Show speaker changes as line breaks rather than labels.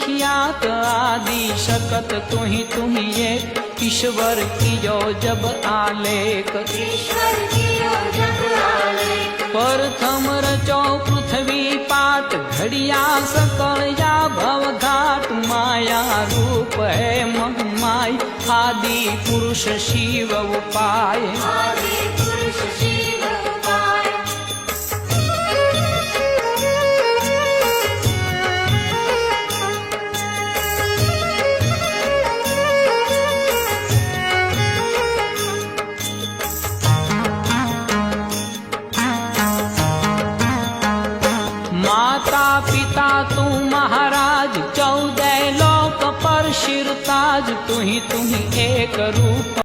प्रख्यात आदि शकत तुही एक ईश्वर कियो जब आलेख प्रथम रचो पृथ्वी पाट घड़िया सकल या भवघाट माया रूप है महमाय आदि पुरुष शिव उपाय माता पिता तू महाराज 14 लोक पर शिरताज तुही एक रूप